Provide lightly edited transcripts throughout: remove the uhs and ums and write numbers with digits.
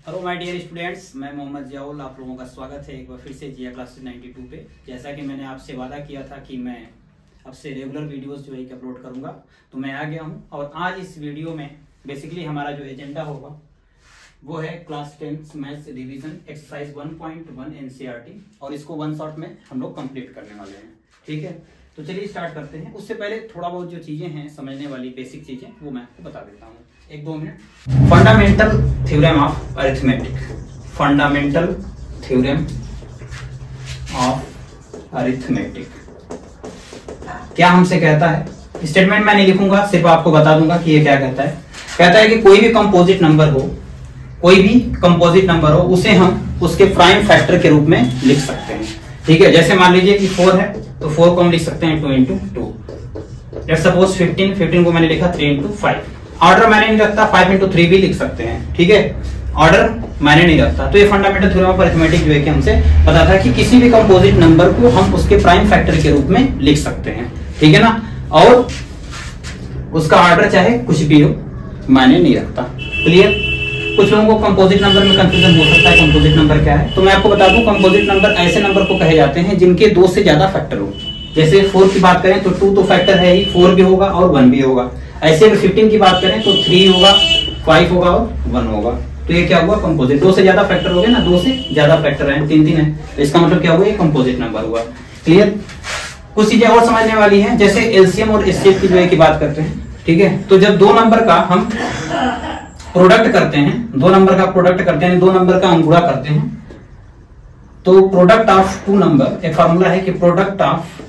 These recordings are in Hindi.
हेलो माय डियर स्टूडेंट्स, मैं मोहम्मद जियाउल आप लोगों का स्वागत है एक बार फिर से जिया क्लासेस 92 पे। जैसा कि मैंने आपसे वादा किया था कि मैं आपसे रेगुलर वीडियोस जो है कि अपलोड करूंगा, तो मैं आ गया हूं। और आज इस वीडियो में बेसिकली हमारा जो एजेंडा होगा वो है class 10 maths revision exercise 1.1 NCERT, और इसको वन शॉट में हम लोग कंप्लीट करने वाले हैं। ठीक है, तो चलिए स्टार्ट करते हैं। उससे पहले थोड़ा बहुत जो चीजें हैं समझने वाली बेसिक चीजें वो मैं आपको बता देता हूँ, 1-2 minute. Fundamental theorem of arithmetic, fundamental theorem of arithmetic क्या हमसे कहता है? स्टेटमेंट मैं नहीं लिखूंगा, सिर्फ आपको बता दूंगा कि ये क्या कहता है। कहता है कि कोई भी कंपोजिट नंबर हो, कोई भी कंपोजिट नंबर हो, उसे हम उसके प्राइम फैक्टर के रूप में लिख सकते हैं। ठीक है, जैसे मान लीजिए कि 4 है तो 4 को हम लिख सकते हैं 2 into 2। लेट्स सपोज 15 को मैंने लिखा 3 into 5। ऑर्डर मैंने नहीं रखता, 5 into 3 भी लिख सकते हैं। ठीक है, ऑर्डर मैंने नहीं रखता। तो ये फंडामेंटल थ्योरम ऑफ अरिथमेटिक जो है कि हमसे बताता है कि किसी भी कंपोजिट नंबर को हम उसके प्राइम फैक्टर के रूप में लिख सकते हैं। ठीक है ना, और उसका ऑर्डर चाहे कुछ भी हो, मैंने नहीं रखता। क्लियर? कुछ लोगों को कंपोजिट नंबर में कंफ्यूजन हो सकता है, कंपोजिट नंबर क्या है। तो मैं आपको बता दूं, कंपोजिट नंबर ऐसे नंबर को कहे जाते हैं जिनके 2 से ज्यादा फैक्टर हो। जैसे 4 की बात करें तो 2 तो फैक्टर है ही, 4 भी होगा और 1 भी होगा। ऐसे अगर 15 की बात करें तो 3 होगा, 5 होगा और 1 होगा। तो ये क्या हुआ? कंपोजिट। 2 से ज्यादा फैक्टर हो गए ना, 2 से ज्यादा फैक्टर है, 3 है, तो इसका मतलब क्या हुआ? ये कंपोजिट नंबर हुआ। क्लियर? कुछ चीजें और समझने वाली हैं, जैसे एलसीएम और एचसीएफ की जो है की बात करते हैं। ठीक है, तो जब 2 नंबर का हम प्रोडक्ट करते हैं, 2 नंबर का प्रोडक्ट करते हैं, 2 नंबर का हम गुणा करते हैं, तो प्रोडक्ट ऑफ 2 नंबर, एक फार्मूला है कि product of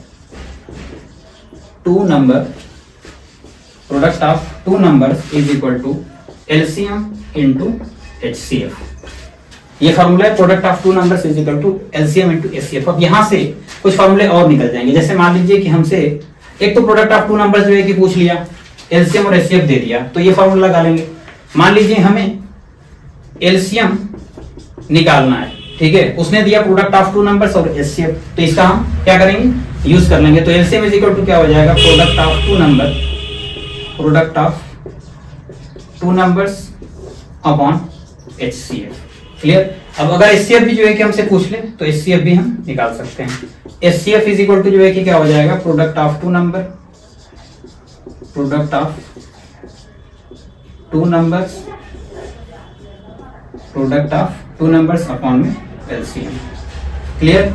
2 number, product of 2 numbers is equal to LCM into HCF. ये फार्मूला है, product of 2 numbers is equal to LCM into HCF. अब यहां से कुछ फार्मूले और निकल जाएंगे। जैसे मान लीजिए कि हमसे एक तो प्रोडक्ट ऑफ 2 नंबर्स जो है कि पूछ लिया, एलसीएम और एचसीएफ दे दिया, तो ये फार्मूला लगा लेंगे। मान लीजिए हमें एलसीएम निकालना है, ठीक है, उसने दिया प्रोडक्ट ऑफ 2 नंबर्स और एचसीएफ, तो इसका हम क्या करेंगे? यूज कर लेंगे। तो एलसीएम इज इक्वल टू क्या हो जाएगा? Product of 2 number, product of 2 numbers upon HCF. Clear? अब अगर एचसीएफ भी जो है कि हमसे पूछ ले तो एचसीएफ भी हम निकाल सकते हैं। एचसीएफ इज इक्वल टू जो है कि क्या हो जाएगा? Product of 2 number, product of 2 numbers, product of 2 numbers upon में एलसीएम। क्लियर?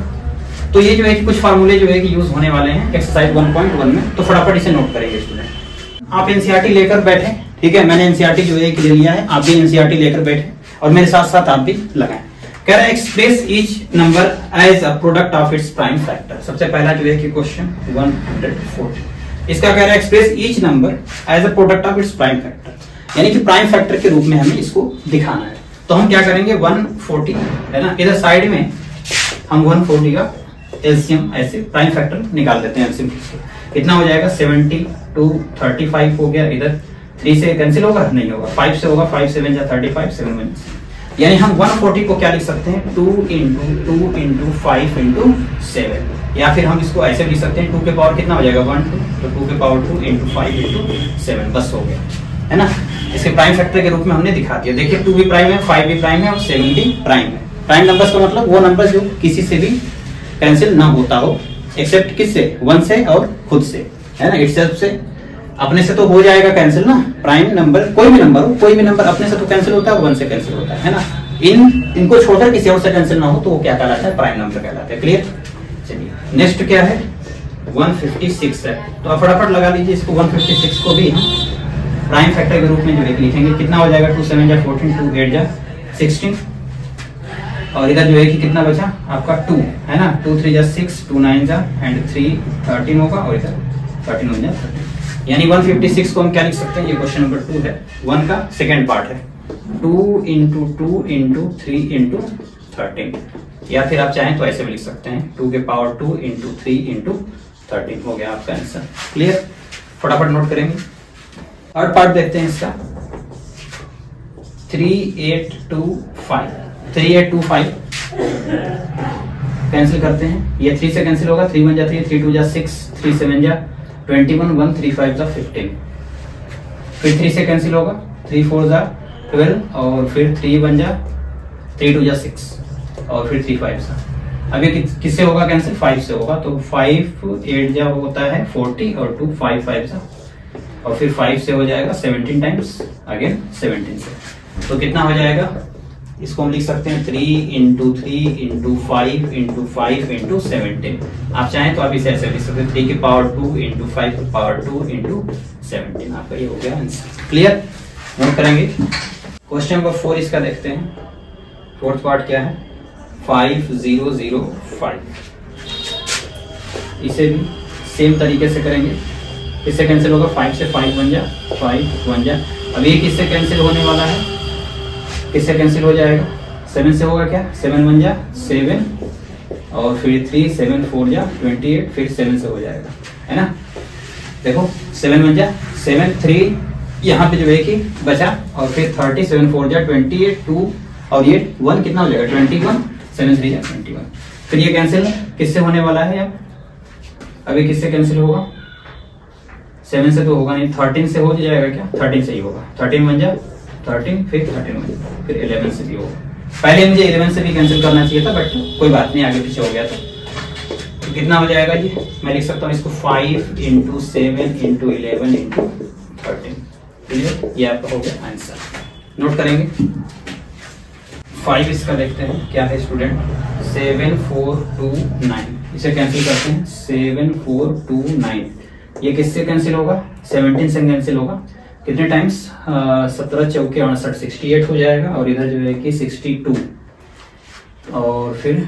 तो ये जो है कि कुछ फार्मूले जो है कि यूज होने वाले हैं एक्सरसाइज 1.1 में, तो फटाफट इसे नोट करेंगे स्टूडेंट। आप एनसीईआरटी लेकर बैठे, ठीक है, मैंने एनसीईआरटी जो है कि ले लिया है, आप भी एनसीईआरटी लेकर बैठे और मेरे साथ साथ आप भी लगाएं। कह रहा है express each number as a product of its prime factor. सबसे पहला जो है कि क्वेश्चन 140, इसका कह रहा है express each number as a product of its prime factor, यानी कि प्राइम फैक्टर के रूप में हमें इसको दिखाना है। तो हम क्या करेंगे? 140 है ना, इधर साइड में हम 140 का एलसीएम ऐसे प्राइम फैक्टर निकाल देते हैं। एलसीएम कितना हो जाएगा? 72 35 हो गया। इधर 3 से कैंसिल होगा? नहीं होगा। 5 से होगा, 5 7 जा 35, 7 1, यानी हम 140 को क्या लिख सकते हैं? 2 into 5 into 7, या फिर हम इसको ऐसे लिख सकते हैं 2 के पावर कितना हो जाएगा? 1 2, तो 2 के पावर 2 into 5 into 7, बस हो गया, है ना। इसके प्राइम फैक्टर के रूप में हमने दिखा दिया। देखिए 2 भी प्राइम है, 5 भी प्राइम है और 7 भी प्राइम है। प्राइम नंबर्स का मतलब वो नंबर जो किसी से भी कैंसिल ना होता हो, एक्सेप्ट किससे? 1 से और खुद से, है ना। इटसेल्फ से, अपने से तो हो जाएगा कैंसिल ना। प्राइम नंबर कोई भी नंबर हो, कोई भी नंबर अपने से तो कैंसिल होता है, 1 से कैंसिल होता है ना। इनको छोड़कर किसी और से कैंसिल ना हो तो वो क्या कहलाता है? प्राइम नंबर कहलाता है। क्लियर? चलिए नेक्स्ट क्या है? 156 है, तो आप फटाफट लगा लीजिए इसको। 156 को भी हम प्राइम फैक्टर के रूप में जो है लिखेंगे। कितना हो जाएगा? 2 7 जा 14, 2 8 जा 16, और इधर जो है कि कितना बचा आपका? 2 है ना। 2 3 जा 6, 2 9 जा एंड 3 13 होगा, और इधर 13 1 जा 13, यानी 156 को हम क्या लिख सकते हैं? ये क्वेश्चन नंबर 2 है, 1 का सेकेंड पार्ट है। 2 into 2 into 3 into 13, या फिर आप चाहें तो ऐसे भी लिख सकते हैं 2 के पावर 2 into 3 into 13 हो गया आपका आंसर। क्लियर? फटाफट नोट करेंगे। थर्ड पार्ट देखते हैं इसका। 3825, 3825 कैंसिल करते हैं। ये 3 से कैंसिल होगा, 3 1 जा 3, 3 2 जा 6, 3 7 जा 21, 1 3 5 जा 15, फिर 3 से कैंसिल होगा, 3 4 जा 12, और फिर 3 1 जा 3 2 जा 6 और फिर 3 5 सा। अब ये किससे होगा कैंसिल? 5 से होगा। तो 5 8 जा होता है 40 और 2 5 5 सा और फिर 5 से हो जाएगा 17 टाइम्स अगेन 17 से। तो कितना हो जाएगा? इसको हम लिख सकते हैं 3 इंटू 3 इंटू 5 इंटू 5 इंटू 17। आप चाहें तो आप इसे ऐसे लिख सकते हैं 3 की पावर 2 इंटू 5 की पावर 2 इंटू 17। आपका ये हो गया आंसर। क्लियर? नोट करेंगे। क्वेश्चन नंबर 4 इसका देखते हैं। फोर्थ पार्ट क्या है? 5005। इसे भी सेम तरीके से करेंगे। किससे कैंसिल होगा? 5 से 5 बन जा 5 1 जा। अब ये किससे कैंसिल होने वाला है? किससे कैंसिल हो जाएगा? 7 से होगा क्या? 7 1 जा 7 और फिर 3 7 4 जा 28 फिर 7 से हो जाएगा, है ना? देखो 7 1 जा 7 3 यहाँ पे जो है कि बचा और फिर 30 7 4 जा 28 2 और ये 1 कितना हो जाएगा? 21 7 3 जा 21। फिर ये कैंसिल किससे होने वाला है? अब अभी किससे कैंसिल होगा? 7 से तो होगा नहीं, 13 से हो जाएगा क्या? 13 से ही होगा। 13 1 जा 13 फिर 13 फिर 11 से भी होगा। पहले मुझे 11 से भी कैंसिल करना चाहिए था बट कोई बात नहीं, आगे पीछे हो गया तो कितना हो जाएगा जी? मैं लिख सकता हूँ इसको 5 इंटू 7 इंटू 11 इंटू 13। क्लियर? ये आपका हो गया आंसर। नोट करेंगे। 5 इसका देखते हैं क्या है स्टूडेंट? 7 4 2 9। इसे कैंसिल करते हैं 7 4 2 9। ये किससे कैंसिल होगा? 17 से कैंसिल होगा। कितने टाइम्स? 17 चौके 68 68 हो जाएगा और इधर जो है कि 62 और फिर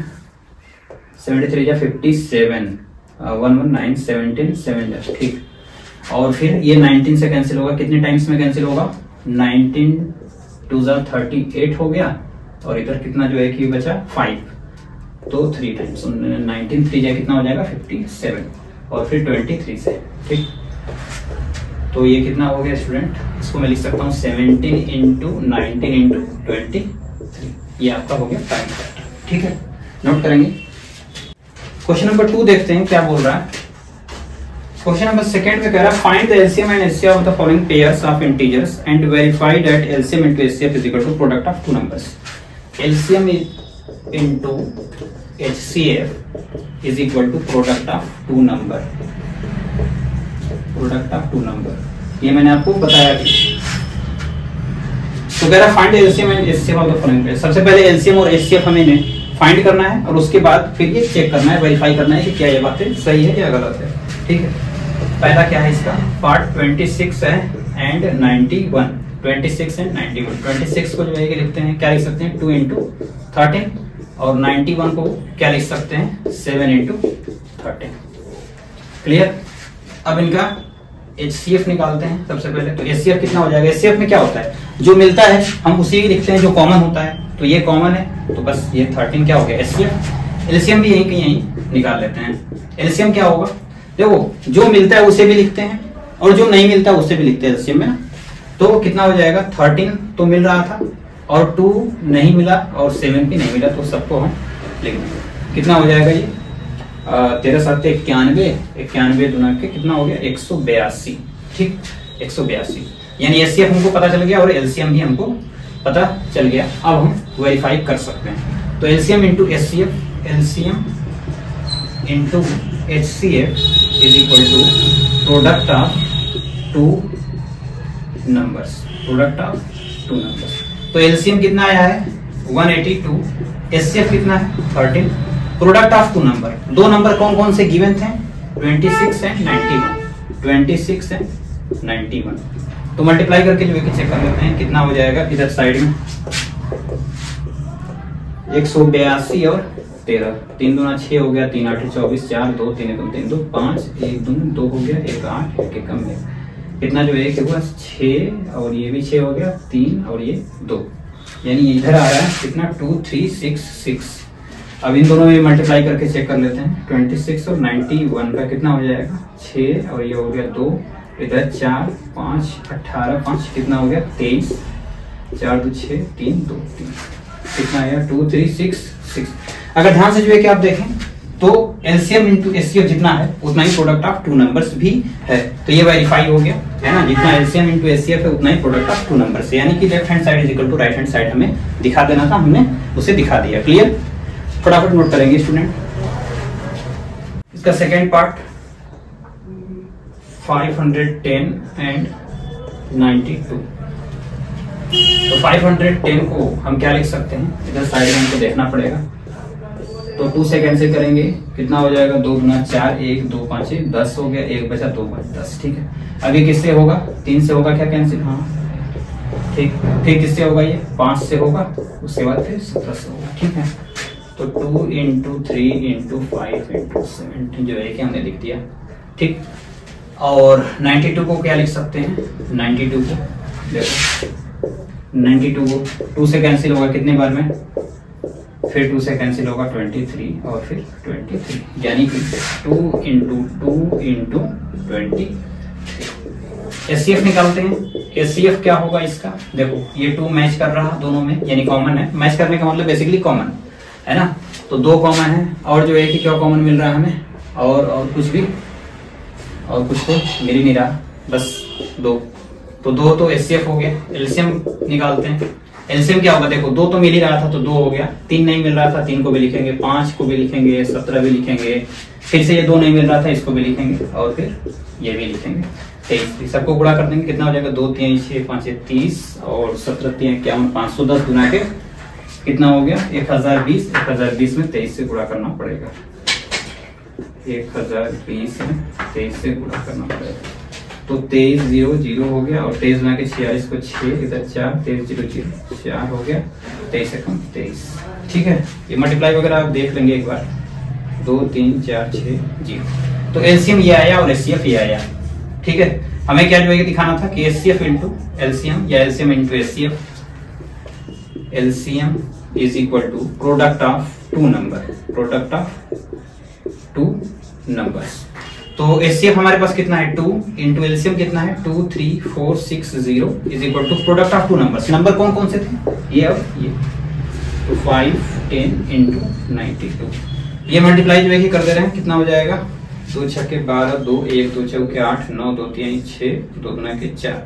73 या 57 1 1 9 17 7 ठीक। और फिर ये 19 से कैंसिल होगा। कितने टाइम्स में कैंसिल होगा? 19 2 जा 38 हो गया और इधर कितना जो है कि बचा 5 तो 3 टाइम्स 19 3 जा कितना हो जाएगा? 57 और फिर 23 से ठीक। तो ये कितना हो गया स्टूडेंट? इसको मैं लिख सकता हूँ 17 इंटू 19 इंटू 23। ये आपका हो गया टाइम फैक्टर। ठीक है, नोट करेंगे। क्वेश्चन नंबर 2 देखते हैं क्या बोल रहा है। क्वेश्चन नंबर 2 में कह रहा है find the LCM and HCF of the following pairs of integers and verify that LCM into HCF is equal to product of two numbers. LCM into HCF is equal to product of to number. Product of to नंबर ये मैंने आपको बताया भी। तो कह रहा find LCM and HCF of the following pairs. सबसे पहले एलसीएम और एचसीएफ हमें फाइंड करना है और उसके बाद फिर ये चेक करना है, वेरीफाई करना है कि क्या ये बातें सही है या गलत है। ठीक है, पहला क्या है इसका? पार्ट 26 है एंड 91। 26 एंड 91। 26 को जो है लिखते हैं क्या लिख सकते हैं? 2 इंटू 13 और 91 को क्या लिख सकते हैं? 7 इंटू 13। क्लियर? अब इनका एचसीएफ निकालते हैं सबसे पहले। तो एचसीएफ कितना हो जाएगा? एचसीएफ में क्या होता है? जो मिलता है हम उसी ही लिखते हैं जो कॉमन होता है। तो ये कॉमन है तो बस ये 13 क्या हो गया? एचसीएफ। एलसीएम भी यहीं निकाल लेते हैं। एलसीएम क्या होगा? देखो जो मिलता है उसे भी लिखते हैं और जो नहीं मिलता उसे भी लिखते हैं एलसीएम में। तो कितना हो जाएगा? 13 तो मिल रहा था और 2 नहीं मिला और 7 भी नहीं मिला, तो सबको हम लिख देंगे। कितना हो जाएगा ये? 13 7 91 91 दुना के कितना हो गया? 182। ठीक, 182। यानी एचसीएफ हमको पता चल गया और एलसीएम भी हमको पता चल गया। अब हम वेरीफाई कर सकते हैं। तो LCM into HCF, LCM into HCF is equal to product of two numbers. Product of two numbers. तो एलसीएम कितना आया है? 182। एचसीएफ कितना है? 13। Product of to number. दो नंबर कौन कौन से गिवन थे? 26 एंड 91। 26 एंड 91। तो मल्टीप्लाई करके जो है चेक कर लेते हैं कितना हो जाएगा। इधर साइड में 182 और 13 3 दूना 6 हो गया, 3 8 24, 4 2 3 2 3 2 5 1 2 2 हो गया, 1 8 1 कम है। कितना जो है कि हुआ 6 और ये भी 6 हो गया, 3 और ये 2, यानी इधर आ रहा है कितना 2 3 6 6। अब इन दोनों में मल्टीप्लाई करके चेक कर लेते हैं। 26 और 91 का कितना हो जाएगा? 6 और ये हो गया 2, इधर 4 5 18 5 कितना हो गया? 23, 4 2 6 3 2 3 कितना आया? 2 3 6 6। अगर ध्यान से जो है कि आप देखें तो एलसीएम इंटू एचसीएफ जितना है उतना ही प्रोडक्ट ऑफ टू नंबर्स भी है। तो ये वेरीफाई हो गया। है ना, जितना एलसीएम इंटू एचसीएफ है उतना ही प्रोडक्ट ऑफ टू नंबर से, यानी कि left hand side is equal to right hand side हमें दिखा देना था, हमने उसे दिखा दिया। क्लियर, फटाफट नोट करेंगे स्टूडेंट। इसका सेकेंड पार्ट 510 एंड 92। तो 510 को हम क्या लिख सकते हैं, इधर साइड में हमको देखना पड़ेगा। तो 2 से कैंसिल करेंगे, कितना हो जाएगा, 2 गुना 4, 1 2 5 10 हो गया, 1 बचा 2 5 10। ठीक है, अभी किससे होगा, 3 से होगा क्या कैंसिल, हाँ ठीक। फिर किससे होगा, ये 5 से होगा, उसके बाद फिर 17 से होगा। ठीक है, तो 2 इंटू 3 इंटू 5 इंटू 7 जो है कि हमने लिख दिया। ठीक, और 92 को क्या लिख सकते हैं, 92 को देखो, 92 को 2 से कैंसिल होगा कितने बार में, फिर 2 से कैंसिल होगा 23 और फिर 23, यानी कि 2 इंटू 2 इंटू 23। एचसीएफ निकालते हैं। एचसीएफ क्या होगा इसका, देखो ये 2 मैच कर रहा दोनों में, यानी कॉमन है। मैच करने का मतलब बेसिकली कॉमन है ना, तो 2 कॉमन है, और जो है कि क्या कॉमन मिल रहा है हमें, और कुछ भी, और कुछ तो मिल ही नहीं रहा, बस 2। तो 2 तो एचसीएफ हो गया। एलसीएम निकालते हैं। एलसीएम क्या होगा, देखो 2 तो मिल ही रहा था तो 2 हो गया, 3 नहीं मिल रहा था 3 को भी लिखेंगे, 5 को भी लिखेंगे, 17 भी लिखेंगे, फिर से ये 2 नहीं मिल रहा था इसको भी लिखेंगे, और फिर ये भी लिखेंगे 23। सबको गुणा कर देंगे, कितना हो जाएगा, 2 3 6 5 30 और 17 3 51 510 गुना के कितना हो गया, 1020। 1020 में 23 से गुणा करना पड़ेगा, 1020 में 23 से गुणा करना पड़ेगा। तो 23 0 0 हो गया, और 23 गुना के 46 को 6, इधर 4, 23 0 0 4 हो गया, 23 से कम 23। ठीक है, ये मल्टीप्लाई वगैरह आप देख लेंगे एक बार, 2 3 4 6 0। तो एलसीएम ये आया और एचसीएफ ये आया। ठीक है, हमें क्या जो है दिखाना था कि एचसीएफ इंटू एलसीएम या LCM into HCF, LCM is equal to product of 2 number, product of 2 numbers. तो एचसीएफ हमारे पास कितना है, 2 इंटू एलसीएम कितना है, 2 3 4 6 0 is equal to product of 2 numbers. Number कौन कौन से थे, ये और ये, तो 5 10 इंटू 92। ये मल्टीप्लाई जो है कर दे रहे हैं, कितना हो जाएगा, 2 6 के 12, 2 1 2 4 के 8 9 2 3 6 2 गुना के 4।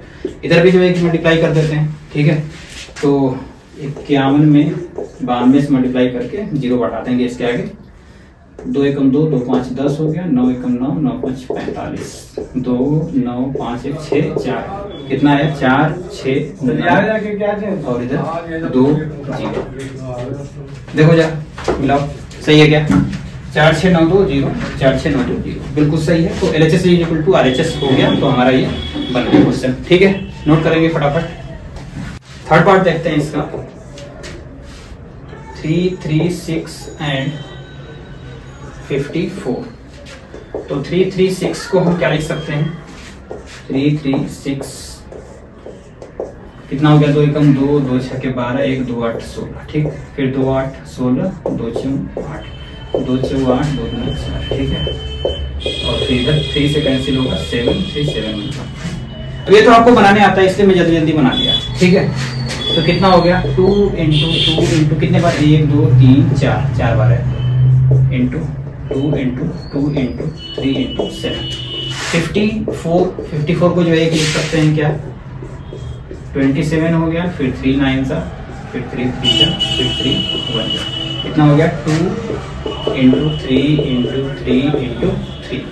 इधर भी जो है मल्टीप्लाई कर देते हैं। ठीक है, तो 51 में 92 से मल्टीप्लाई करके 0 बढ़ा देंगे इसके आगे, 2 एकम 2 2 5 10 हो गया, 9 एकम 9 9 5 45, 2 9 5 1 6 4, कितना है 4 6 9 और इधर 2 0। देखो जा मिलाओ, सही है क्या, 4 6 9 2 0, 4 6 9 2 0 बिल्कुल सही है। तो LHS is equal to RHS हो गया, तो हमारा ये बन गया क्वेश्चन। ठीक है, नोट करेंगे फटाफट। थर्ड पार्ट देखते हैं इसका, 3 3 6 एंड 54। तो 3 3 6 को हम क्या लिख सकते हैं, 3 3 6 कितना हो गया, 2 एकम 2 2 6 के 12 1 2 8 16। ठीक, फिर 2 8 16 2 4 8 2 4 8 2 9 4। ठीक है, और फिर इधर 3 से कैंसिल होगा, 7 3 7। अब ये तो आपको बनाने आता है इसलिए मैं जल्दी जल्दी बना लिया। ठीक है, तो कितना हो गया, 2 इंटू कितने बार, 1 2 3 4 4 बार है, इंटू 2 इंटू 2 इंटू 3 इंटू 7। 54 को जो है लिख सकते हैं क्या, 27 हो गया, फिर 3 9 सा, फिर 3 3 सा, फिर 3 1 सा, कितना हो गया, 2 इंटू 3 इंटू 3 इंटू 3।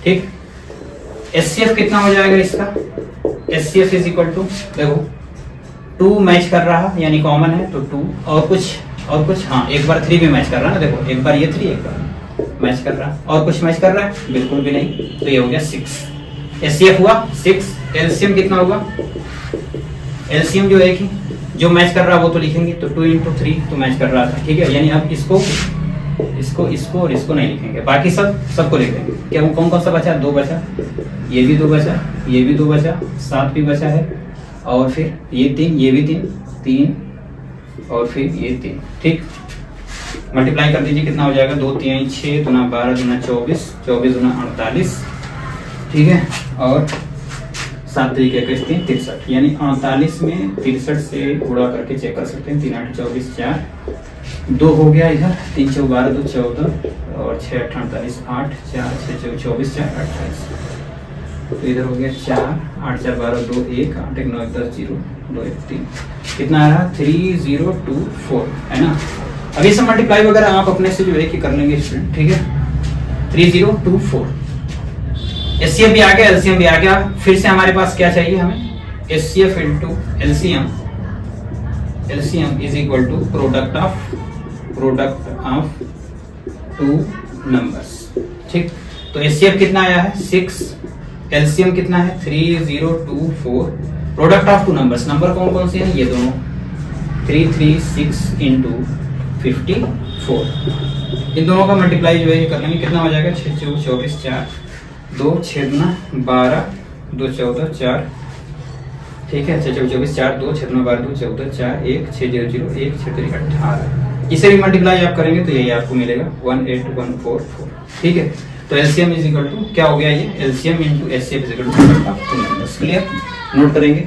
ठीक, एचसीएफ कितना हो जाएगा इसका, एचसीएफ इज इक्वल टू, देखो 2 मैच कर रहा यानी कॉमन है तो 2, और कुछ हाँ एक बार 3 भी मैच कर रहा है ना, देखो एक बार ये 3 एक बार मैच कर रहा, और कुछ मैच कर रहा है, बिल्कुल भी नहीं, तो ये हो गया 6। एचसीएफ हुआ 6। एलसीएम कितना होगा, एलसीएम जो है कि जो मैच कर रहा है वो तो लिखेंगे, तो 2 इंटू 3 तो मैच कर रहा था। ठीक है, यानी अब इसको और इसको नहीं लिखेंगे, बाकी सबको लिखेंगे। क्या वो कौन कौन सा बचा, 2 बचा, ये भी 2 बचा, ये भी 2 बचा, 7 भी बचा है, और फिर ये 3, ये भी 3 और फिर ये 3। ठीक, मल्टीप्लाई कर दीजिए, कितना हो जाएगा, 2 3 6 दुना 12 दुना 24 24 दुना 48। ठीक है, और 7 3 21 3 63, यानी 48 में 63 से गुणा करके चेक कर सकते हैं, 3 8 24 4 2 हो गया, इधर 3 4 12 2 14 और 6 8 48 8 4 6 24 4 28। तो इधर हो गया 4, 8 4 12 2 1 8 1 9 1 10 0 2 1 3, कितना आ रहा 3024 है ना। अब ये सब मल्टीप्लाई वगैरह आप अपने से जो है कि कर लेंगे स्टूडेंट, ठीक है। 3024 एचसीएफ भी आ गया, एलसीएम भी आ गया। फिर से हमारे पास क्या चाहिए हमें, HCF into LCM, LCM is equal to product of two numbers, ठीक। तो एचसीएफ कितना आया है 6, एलसीएम कितना है 3024, product of two numbers, number कौन कौन से हैं ये दोनों, 336 इंटू 54, इन दोनों का मल्टीप्लाई जो है ये कर लेंगे, कितना हो जाएगा 6 4 24 4 2 6 12 2 14 4, ठीक है। 6 4 24 4 2 6 12 2 14 4 1 6 0 0 1 6 3 18, इसे भी मल्टीप्लाई आप करेंगे तो यही आपको मिलेगा 18144, ठीक है। तो एलसीएम इज इक्वल टू क्या हो गया, ये LCM into HCF is equal to, clear, note करेंगे।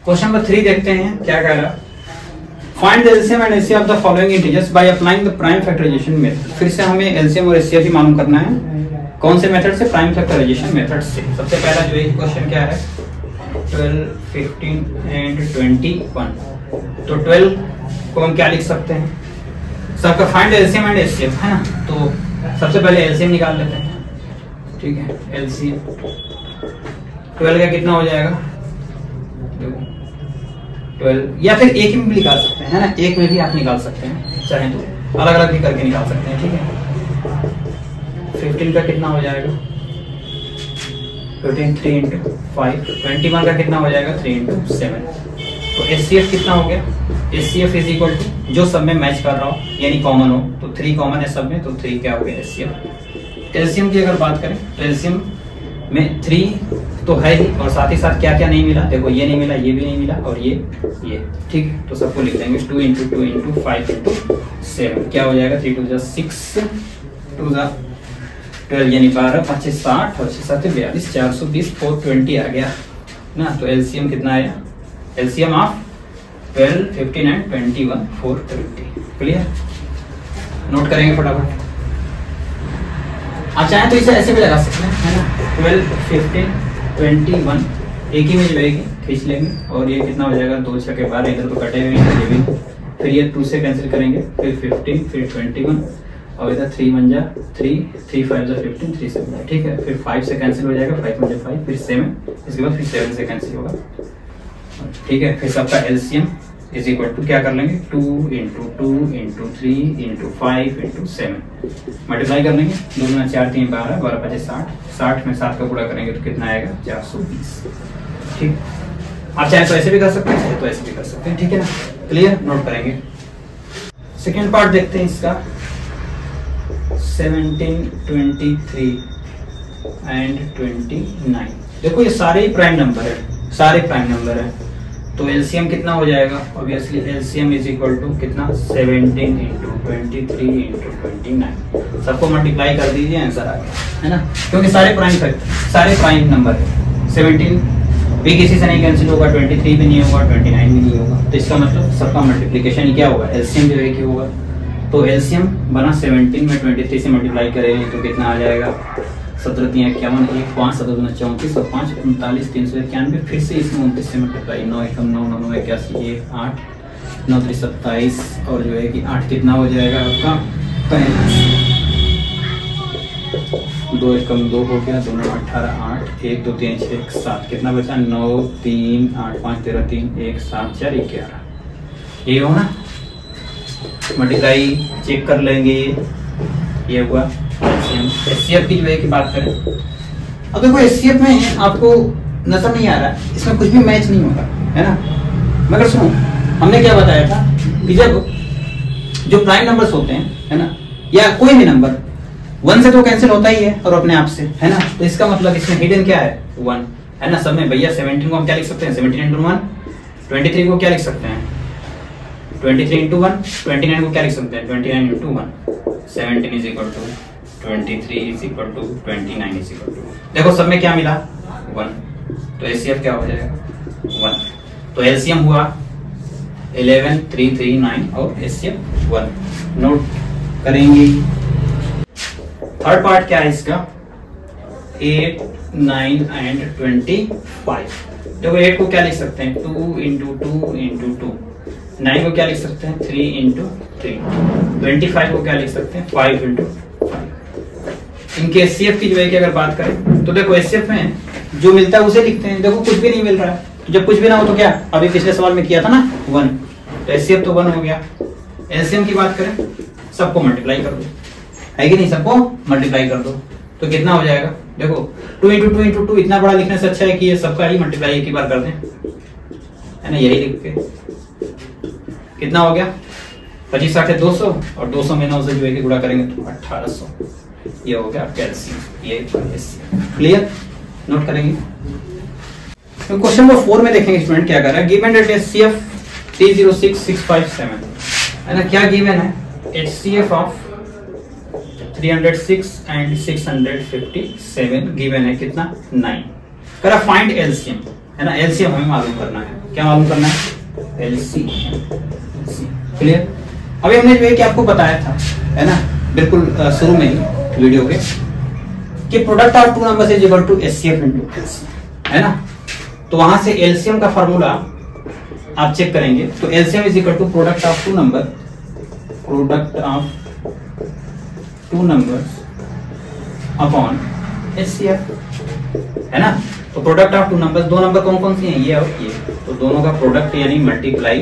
क्वेश्चन नंबर 3 देखते हैं क्या कह रहा, find the LCM and HCF of the following integers by applying the prime factorisation method. फिर से हमें एलसीएम और एचसीएफ ही मालूम करना है, कौन से मेथड से, प्राइम फैक्टराइजेशन मेथड से। सबसे पहला जो है क्वेश्चन क्या है, 12 15 एंड 21, तो 12 को हम क्या लिख सकते हैं, सबका फाइंड एलसीएम एंड एचसीएफ है ना। तो सबसे पहले एलसीएम निकाल लेते हैं, ठीक है। एलसीएम 12 का कितना हो जाएगा 12, या फिर एक में भी निकाल सकते हैं है ना, एक में भी आप निकाल सकते हैं, चाहे तो अलग अलग भी करके निकाल सकते हैं, ठीक है। 15 का कितना हो जाएगा 15 3 इंटू 5, 21 का कितना हो जाएगा 3 इंटू 7। तो एचसीएफ कितना हो गया, एचसीएफ इज इक्वल टू जो सब में मैच कर रहा हो यानी कॉमन हो, तो 3 कॉमन है सब में, तो 3 क्या हो गया एचसीएफ। एलसीएम की अगर बात करें तो एलसीएम में 3 तो है ही, और साथ ही साथ क्या क्या नहीं मिला, देखो ये नहीं मिला, ये भी नहीं मिला, और ये, ठीक है। तो सबको लिख देंगे 2 इंटू 2 इंटू 5 इंटू 7, क्या हो जाएगा 3 2 6 2 12 यानी 12 5 60 और 6 7 42 420 420 आ गया ना। तो एलसीएम कितना आया, LCM of 12 15 and 21 420, clear, note करेंगे फटाफट। आप चाहें तो इसे ऐसे भी लगा सकते हैं है ना, 12 15 21 एक ही में जो है खींच लेंगे, और ये कितना हो जाएगा 2 6 के 12, इधर तो कटे हुए हैं ये भी, फिर ये 2 से कैंसिल करेंगे, फिर 15 फिर 21 और इधर 3 1 जा 3 3 5 जा 15 3 7 जा, ठीक है। फिर 5 से कैंसिल हो जाएगा, 5 1 जा 5, फिर 7, इसके बाद फिर 7 से कैंसिल होगा, ठीक है। फिर सबका एलसीएम इज इक्वल टू क्या कर लेंगे 2 into 2 into 3 into 5 into 7, multiply कर लेंगे, 2 गुना 4 3 12 12 5 60, 60 में 7 का पूरा करेंगे तो कितना आएगा 420, ठीक। आप चाहे तो ऐसे भी कर सकते हैं, तो ऐसे भी कर सकते हैं, ठीक है ना, क्लियर, नोट करेंगे। सेकेंड पार्ट देखते हैं इसका, 17 23 एंड 29, देखो ये सारे ही प्राइम नंबर है, सारे प्राइम नंबर है, तो एलसीएम कितना हो जाएगा, obviously LCM is equal to कितना 17 इंटू 23 इंटू 29, सबको मल्टीप्लाई कर दीजिए, आंसर आ गया है ना, क्योंकि सारे प्राइम नंबर है। 17 भी किसी से नहीं कैंसिल होगा, 23 भी नहीं होगा, 29 भी नहीं होगा, तो इसका मतलब सबका मल्टीप्लिकेशन क्या होगा, एलसीएम जो है कि होगा। तो एलसीएम बना 17 में 23 से मल्टीप्लाई करेंगे तो कितना आ जाएगा 17 3 51 1 5 7 2 34 और 5 39 391, फिर से इसमें 29 से मल्टीप्लाई, 9 1 9 9 9 81 1 8 9 3 27, और जो है कि 8 कितना हो जाएगा आपका 2 1 2 हो गया, 2 9 18 8 1 2 3 6 7, कितना बचा 9 3 8 5 13 3 1 7 4 11, ये हो ना, मल्टीप्लाई चेक कर लेंगे, ये हुआ। एचसीएफ की जो है की बात करें, अब देखो एचसीएफ में आपको नजर नहीं आ रहा है, इसमें कुछ भी मैच नहीं होगा है ना, मगर सुनो हमने क्या बताया था कि जब जो प्राइम नंबर्स होते हैं है ना, या कोई भी नंबर 1 से तो कैंसिल होता ही है और अपने आप से है ना, तो इसका मतलब इसमें हिडन क्या है 1 है ना, सब में भैया 17 को हम क्या लिख सकते हैं 17 इंटू 1, 23 को क्या लिख सकते हैं 23 इंटू 1, 29 को क्या लिख सकते हैं 29 into 1, 17 is equal to 23 is equal to 29 is equal to, देखो सब में क्या मिला 1, तो एचसीएफ क्या हो जाएगा 1, तो एलसीएम हुआ 11 3 3 9 और एचसीएफ 1, नोट करेंगे। थर्ड पार्ट क्या है इसका, 8, 9 एंड 25। देखो 8 को क्या लिख सकते हैं 2 इंटू 2 इंटू 2। 9 को क्या लिख सकते हैं 3 इंटू 3। 25 को क्या लिख सकते हैं 5 इंटू 5। इनके एचसीएफ की जो है कि अगर बात करें तो देखो एचसीएफ में जो मिलता है उसे लिखते हैं। देखो कुछ भी नहीं मिल रहा है, तो जब कुछ भी ना हो तो क्या, अभी पिछले सवाल में किया था ना 1, तो एचसीएफ तो 1 हो गया। एलसीएम की बात करें, सबको मल्टीप्लाई कर दो, है कि नहीं, सबको मल्टीप्लाई कर दो तो कितना हो जाएगा। देखो 2 इंटू 2 इंटू 2 इतना बड़ा लिखने से अच्छा है कि ये सबका ही मल्टीप्लाई एक ही बार कर दें, है ना, यही लिख के कितना हो गया 25 8 200 और 200 में 9 से जो है कि गुणा करेंगे तो 1800। ये हो गया आपका एलसीएम, ये क्लियर, नोट करेंगे। तो क्वेश्चन नंबर 4 में देखेंगे स्टूडेंट क्या कर रहा है। गिवन एट एचसीएफ 306657, है ना, क्या गिवन है एचसीएफ ऑफ 306 एंड 657 गिवन है कितना 9। करा फाइंड एलसीएम, है ना, एलसीएम हमें मालूम करना है। क्या मालूम करना है एलसीएम, क्लियर। अभी हमने जो है कि आपको बताया था, है ना, बिल्कुल शुरू में ही वीडियो के, कि product of two numbers is equal to HCF into LCM, है ना। तो वहां से एलसीएम का फार्मूला आप चेक करेंगे तो LCM is equal to product of to number, product of two numbers upon HCF, है ना। तो प्रोडक्ट ऑफ टू नंबर्स, दो नंबर कौन कौन से हैं, ये और ये, तो दोनों का प्रोडक्ट यानी मल्टीप्लाई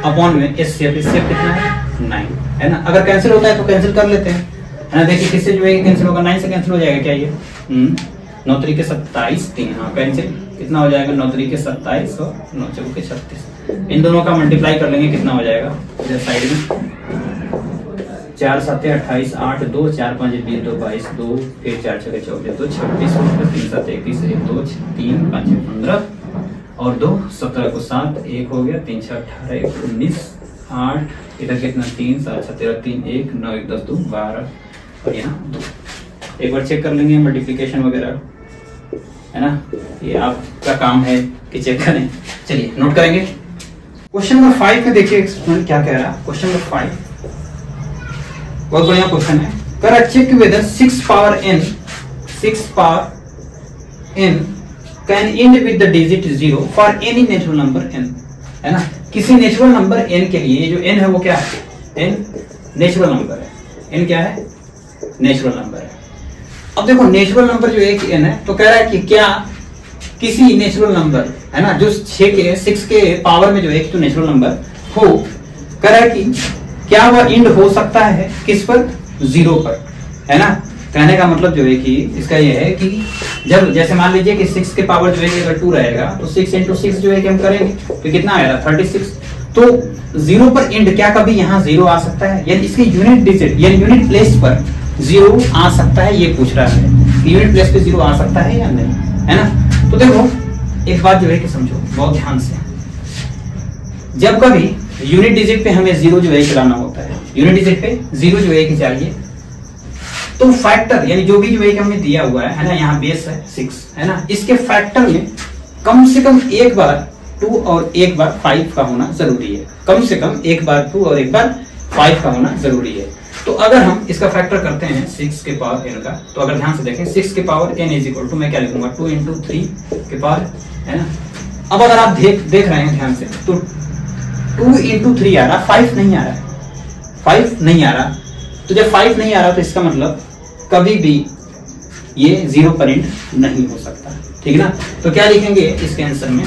अपॉन में एचसीएफ, एचसीएफ कितना है 9, है ना। अगर कैंसिल होता है तो कैंसिल कर लेते हैं, है ना। देखिए किससे जो है कैंसिल होगा, 9 से कैंसिल हो जाएगा क्या ये 9 तरीके 27 3, हाँ कैंसिल, कितना हो जाएगा 9 तरीके 27 और 9 चौके 36। इन दोनों का मल्टीप्लाई कर लेंगे, कितना हो जाएगा इधर साइड में 4 7 28 8 2 4 5 20 2 22 2 फिर 4 6 14 2 26 3 7 21 1 2 3 5 15 और 2 17 को 7 1 हो गया 3 6 18 1 19 8 इधर कितना 3 7 6 13 3 1 9 1 10 2 12 और यहाँ 2। एक बार चेक कर लेंगे मल्टीप्लिकेशन वगैरह, है ना, ये आपका काम है कि चेक करें। चलिए नोट करेंगे। क्वेश्चन नंबर 5 में देखिए स्टूडेंट क्या कह रहा है। क्वेश्चन नंबर 5 बहुत बढ़िया क्वेश्चन है। कर check whether 6 power n can end with the digit 0 for any natural number n, है ना। किसी नेचुरल नंबर n के लिए, जो n है वो क्या है, n नेचुरल नंबर है, n क्या है नेचुरल नंबर है। अब देखो नेचुरल नंबर जो है कि n है, तो कह रहा है कि क्या किसी नेचुरल नंबर, है ना, जो 6 के पावर में जो है तो नेचुरल नंबर हो, कह रहा है कि क्या वह इंड हो सकता है किस पर 0 पर, है ना। कहने का मतलब जो है कि इसका ये है कि जब जैसे मान लीजिए कि 6 के पावर जो है अगर 2 रहेगा तो 6 इंटू 6 जो है कि हम करेंगे तो कितना आएगा 36। तो 0 पर इंड क्या कभी यहाँ 0 आ सकता है, यानी इसकी यूनिट डिजिट यानी यूनिट प्लेस पर 0 आ सकता है, ये पूछ रहा है कि यूनिट प्लेस पे 0 आ सकता है या नहीं, है ना। तो देखो एक बात जो है कि समझो बहुत ध्यान से, जब कभी यूनिट डिजिट पे हमें 0 जो है चलाना होता है, यूनिट डिजिट पे 0 जो है कि चाहिए, तो फैक्टर यानी जो भी जो है कि हमें दिया हुआ है ना, यहाँ बेस है 6, है ना, इसके फैक्टर में कम से कम एक बार 2 और एक बार 5 का होना जरूरी है। कम से कम एक बार 2 और एक बार 5 का होना जरूरी है। तो अगर हम इसका फैक्टर करते हैं 6 के पावर n का, तो अगर ध्यान से देखें 6 के power n is equal to मैं क्या लिखूंगा 2 इंटू 3 के पावर, है ना। अब अगर आप देख रहे हैं ध्यान से तो 2 इंटू 3 आ रहा, 5 नहीं आ रहा, 5 नहीं आ रहा। तो जब 5 नहीं आ रहा तो इसका मतलब कभी भी ये 0 पर इंड नहीं हो सकता, ठीक ना। तो क्या लिखेंगे इसके आंसर में,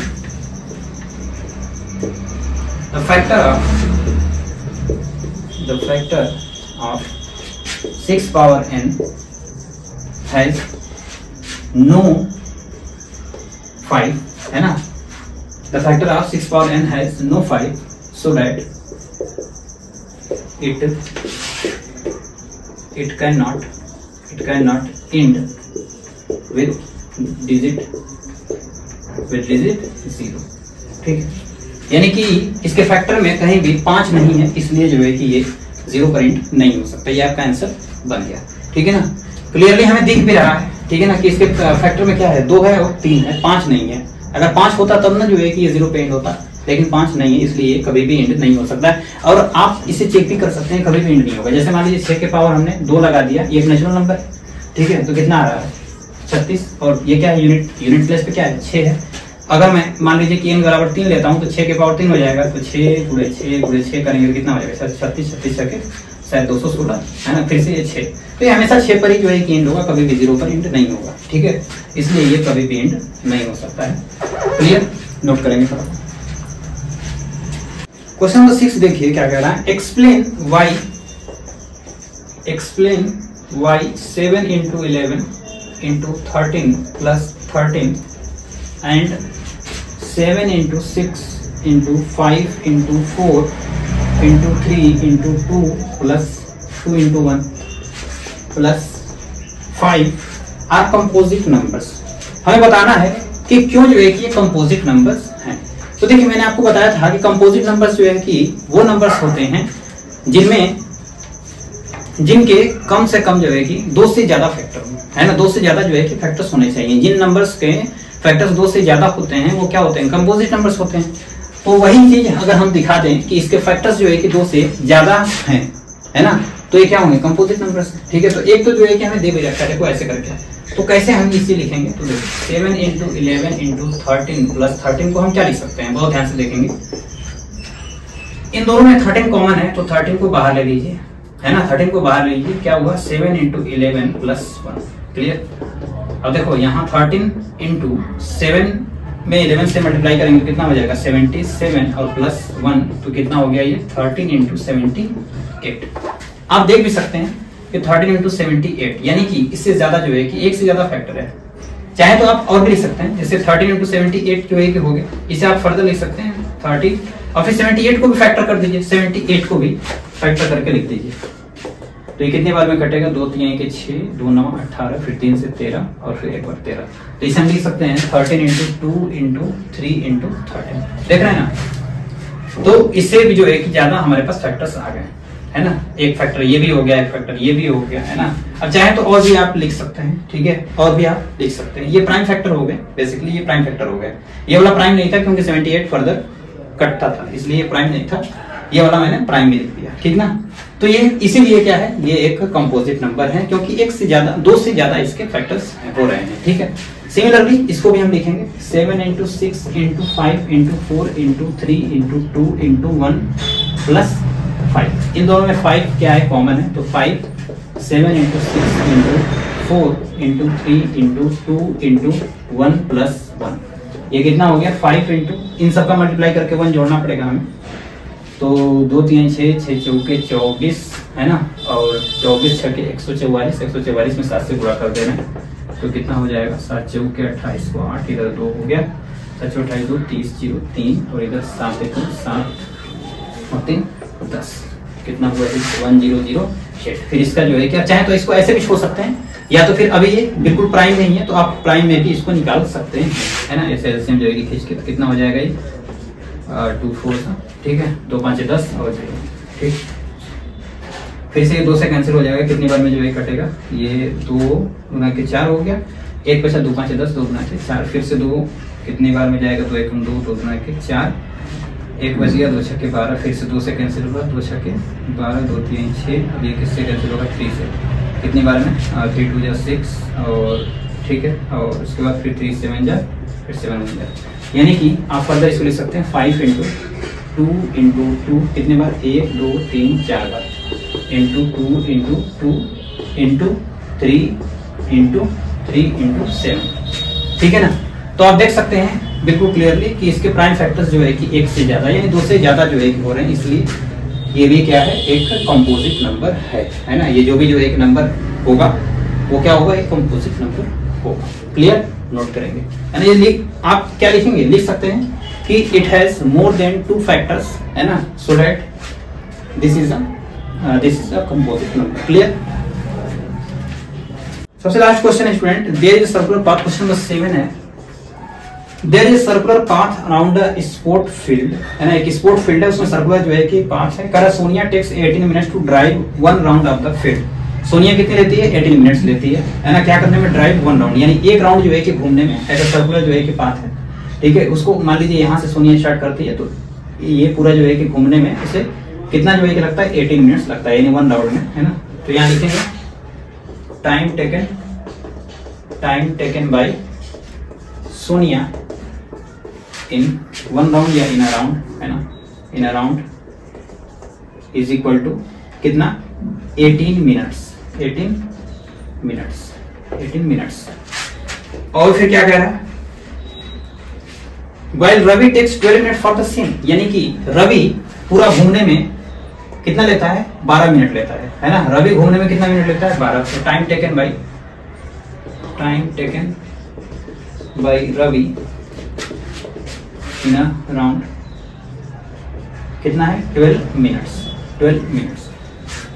the factor of 6 power n has no 5, है ना। The factor of 6 power n has no 5, so that it cannot end with digit 0, ठीक है। यानी कि इसके फैक्टर में कहीं भी 5 नहीं है, इसलिए जो है कि ये 0 पर एंड नहीं हो सकता। ये आपका आंसर बन गया, ठीक है ना। क्लियरली हमें दिख भी रहा है, ठीक है ना, कि इसके फैक्टर में क्या है 2 है और 3 है, 5 नहीं है। अगर 5 होता तब ना जो है कि ये 0 पे एंड होता, लेकिन 5 नहीं है इसलिए कभी भी एंड नहीं हो सकता है। और आप इसे चेक भी कर सकते हैं, कभी भी एंड नहीं होगा। जैसे मान लीजिए 6 के पावर हमने 2 लगा दिया, ये एक नेचुरल नंबर है, ठीक है, तो कितना आ रहा है 36, और ये क्या है यूनिट प्लेस पे क्या है 6 है। अगर मैं मान लीजिए कि n बराबर 3 लेता हूँ तो 6 के पावर 3 हो जाएगा, तो 6 गुणे 6 करेंगे तो कितना हो जाएगा 36, 36 के शायद 216 है ना, फिर से ये 6, तो ये हमेशा 6 पर ही जो है कि एंड होगा, कभी भी 0 पर एंड नहीं होगा, ठीक है, इसलिए ये कभी भी एंड नहीं हो सकता है। क्लियर, नोट करेंगे थोड़ा। क्वेश्चन नंबर 6 देखिए क्या कह रहा है, explain y 7 into 11 into 13 plus 13 and 7 into 6 into 5 into 4 into 3 into 2 plus 2 into 1 plus 5 are composite numbers। हमें बताना है कि क्यों जो है कि ये कंपोजिट नंबर्स हैं। तो देखिए मैंने आपको बताया था कि कंपोजिट नंबर्स जो है कि वो नंबर्स होते हैं जिनके कम से कम जो है कि 2 से ज्यादा फैक्टर है ना, 2 से ज्यादा जो है कि फैक्टर्स होने चाहिए। जिन नंबर्स के फैक्टर्स 2 से ज्यादा होते हैं वो क्या होते हैं, कंपोजिट नंबर्स होते हैं। तो वही चीज अगर हम दिखा दें कि इसके फैक्टर्स जो है कि 2 से ज्यादा हैं, है ना, तो ये क्या होंगे कंपोजिट नंबर्स। ठीक है, तो एक तो जो है कि हमें दे भी रखा है, देखो ऐसे करके, तो कैसे हम इसे लिखेंगे, तो देखो 7 into 11 into 13 plus 13 को हम क्या लिख सकते हैं, बहुत ध्यान से देखेंगे। इन दोनों में 13 कॉमन है, तो 13 को बाहर ले लीजिए, है ना, 13 को बाहर ले लीजिए, क्या हुआ 7 into 11 plus 1। क्लियर। अब देखो यहाँ 13 into 7 में 11 से मल्टीप्लाई करेंगे तो कितना हो जाएगा 77 और प्लस 1 तो कितना हो गया ये 13 into 78। आप देख भी सकते हैं कि 13 into 78 यानी कि इससे ज्यादा जो है कि एक से ज्यादा फैक्टर है। चाहे तो आप और भी लिख सकते हैं, जैसे 13 into 78 जो है कि हो गया, इसे आप फर्दर लिख सकते हैं 30 और फिर 78 को भी फैक्टर कर दीजिए, 78 को भी फैक्टर करके लिख दीजिए। तो ये कितने बार में कटेगा, 2 3 के 6, 2 9 18, फिर 3 से 13 और फिर एक बार 13। तो इसे हम लिख सकते हैं 13 into 2 into 3 into 13। देख रहे हैं ना, तो इससे भी जो है कि ज्यादा हमारे पास फैक्टर्स आ गए, है ना, एक फैक्टर ये भी हो गया, एक फैक्टर ये भी हो गया, है ना। अब चाहे तो और भी आप लिख सकते हैं, ठीक है, और भी आप लिख सकते हैं। ये प्राइम फैक्टर हो गए, बेसिकली ये प्राइम फैक्टर हो गए। ये वाला प्राइम नहीं था क्योंकि 78 फर्दर कटता था, इसलिए ये प्राइम नहीं था, ये वाला मैंने प्राइम में लिख दिया, ठीक ना। तो ये इसीलिए क्या है, ये एक कंपोजिट नंबर है क्योंकि एक से ज्यादा 2 से ज्यादा इसके फैक्टर्स हो रहे हैं, ठीक है। सिमिलरली इसको भी हम लिखेंगे 7 into 6 into 5 into 4 into 3 into 2 into 1 plus 5। इन दोनों में 5 क्या है, कॉमन है, तो 5 7 into 6 into 4 into 3 into 2 into 1 plus 1। ये कितना हो गया 5 into, इन सबका मल्टीप्लाई करके 1 जोड़ना पड़ेगा हमें, तो 2 3 6 6 चौके 24, है ना, और 24 6 के 144, 144 में 7 से गुणा कर देना, तो कितना हो जाएगा 7 चौके 28 को 8, इधर 2 हो गया, 7 28 2 30 0 3 और इधर 7 1 7 और 3 10, कितना हुआ 1008। फिर इसका जो है क्या, चाहे तो इसको ऐसे भी छोड़ सकते हैं, या तो फिर अभी ये बिल्कुल प्राइम नहीं है तो आप प्राइम में भी इसको निकाल सकते हैं, है ना। ऐसे एलसीएम जो है खींच के, तो कितना हो जाएगा ये 2 4, ठीक है, 2 5 10 और 0, ठीक। फिर से ये 2 से कैंसिल हो जाएगा, कितनी बार में जो है कटेगा, ये 2 गुना के 4 हो गया, 1 बचा 2 5 10, 2 गुना के 4, फिर से 2 कितनी बार में जाएगा, 2 1 2, 2 गुना के 4, 1 बच गया, 2 6 के 12, फिर से 2 से कैंसिल होगा, 2 6 के 12, 2 3 6, अब ये किससे कैंसिल होगा 3 से, कितनी बार में 3 2 जा 6 और ठीक है, और उसके बाद फिर 3 7 जा, फिर 7 बन जाए, यानी कि आप फर्दर इसको लिख सकते हैं 5 into 2 into 2, कितने बार 1 2 3 4 बार, into 2 into 2 into 3 into 3 into 7, ठीक है ना। तो आप देख सकते हैं बिल्कुल क्लियरली कि इसके प्राइम फैक्टर्स जो है कि 1 से ज्यादा यानी 2 से ज्यादा जो है कि हो रहे हैं, इसलिए ये भी क्या है, एक कंपोजिट नंबर है ना। ये जो भी जो एक नंबर होगा वो क्या होगा, एक कंपोजिट नंबर होगा। क्लियर, नोट करेंगे, यानी ये आप क्या लिखेंगे, लिख सकते हैं कि it has more than 2 factors, है ना, so that this is a composite number. Clear. सबसे लास्ट क्वेश्चन है student, there is circular path, question number 7 है, there is circular path around the sport field, है ना, एक स्पोर्ट फील्ड है, उसमें सर्कुलर जो है कि पाथ है। करा Sonia takes 18 minutes to drive 1 round of the field. Sonia कितनी लेती है, 18 मिनट्स लेती है ना, क्या करने में, ड्राइव 1 राउंड, यानी एक राउंड जो है कि घूमने में, ऐसा सर्कुलर जो है कि पाथ है, ठीक है। उसको मान लीजिए यहाँ से सोनिया स्टार्ट करती है, तो ये पूरा जो है कि घूमने में इसे कितना जो है कि लगता है 18 मिनट्स लगता है, यानी 1 राउंड में, है ना। तो यहाँ लिखेंगे time taken time taken by Sonia in 1 round या इन अ राउंड, है ना, in a round is equal to कितना 18 मिनट्स। और फिर क्या कह रहा है, while Ravi takes 12 minute for the same, यानी कि रवि पूरा घूमने में कितना लेता है 12 मिनट लेता है ना, रवि घूमने में कितना मिनट लेता है 12। तो time taken by Ravi in a round कितना है 12 मिनट्स।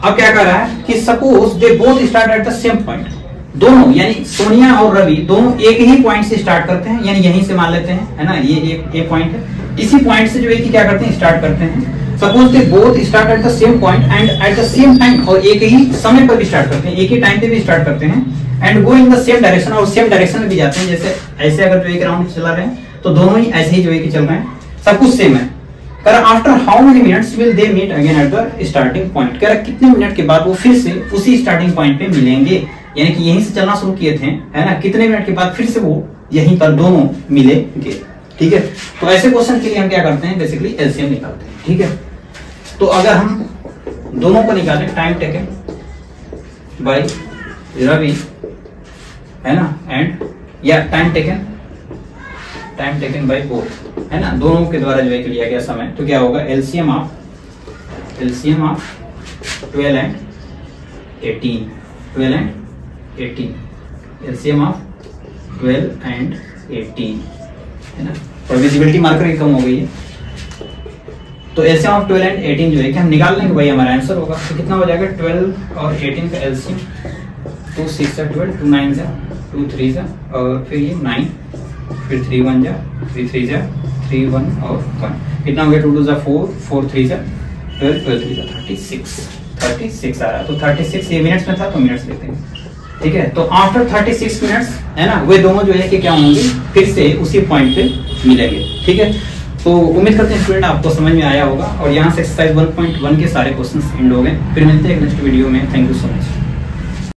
अब क्या कर रहा है कि suppose they both start at the same point, दोनों यानी सोनिया और रवि दोनों एक ही पॉइंट से स्टार्ट करते हैं, यानी यहीं से मान लेते हैं, है ना, ये एक पॉइंट है, इसी पॉइंट से जो है कि क्या करते हैं स्टार्ट करते हैं। Suppose they both start at the same point and at the same time, और एक ही समय पर भी स्टार्ट करते हैं, एक ही टाइम पे भी स्टार्ट करते हैं, and go in the same direction, और सेम डायरेक्शन में भी जाते हैं। जैसे ऐसे अगर जो एक राउंड चला रहे हैं तो दोनों ही ऐसे ही जो है कि चल रहे हैं, सब कुछ सेम है। कह रहा after how many minutes will they meet again at the starting point, कह रहा कितने मिनट के बाद वो फिर से उसी स्टार्टिंग पॉइंट पे मिलेंगे, यानी कि यहीं से चलना शुरू किए थे, है ना, कितने मिनट के बाद फिर से वो यहीं पर दोनों मिलेंगे। ठीक है, तो ऐसे क्वेश्चन के लिए हम क्या करते हैं, बेसिकली एलसीएम निकालते हैं। ठीक है, तो अगर हम दोनों को निकालें, टाइम टेकन बाय रवि, है ना, एंड या टाइम टेकन बाय बोथ, है ना, दोनों के द्वारा जो है लिया गया समय, तो क्या होगा LCM of 12 and 18, LCM of 12 and 18, है ना, और विजिबिलिटी मार्कर कम हो गई है, तो एलसीएम ऑफ 12 एंड 18 जो है कि हम निकाल लेंगे, वही हमारा आंसर होगा। तो कितना हो जाएगा 12 और 18 का एलसीएम, 2 6 12, 2 9 2 3 और फिर ये 9, फिर 3 1 3 3 3 1 और 1, कितना हो गया 2 2 4 4 3 12 12 3 36 आ रहा है। तो 36 ये मिनट्स में था, तो मिनट्स लेते हैं। ठीक है, तो आफ्टर 36 मिनट्स, है ना, वे दोनों जो है कि क्या होंगे फिर से उसी पॉइंट पे मिलेंगे। ठीक है, तो उम्मीद करते हैं स्टूडेंट आपको समझ में आया होगा, और यहाँ से एक्सरसाइज 1.1 के सारे क्वेश्चंस एंड हो गए। फिर मिलते हैं नेक्स्ट वीडियो में। Thank you so much.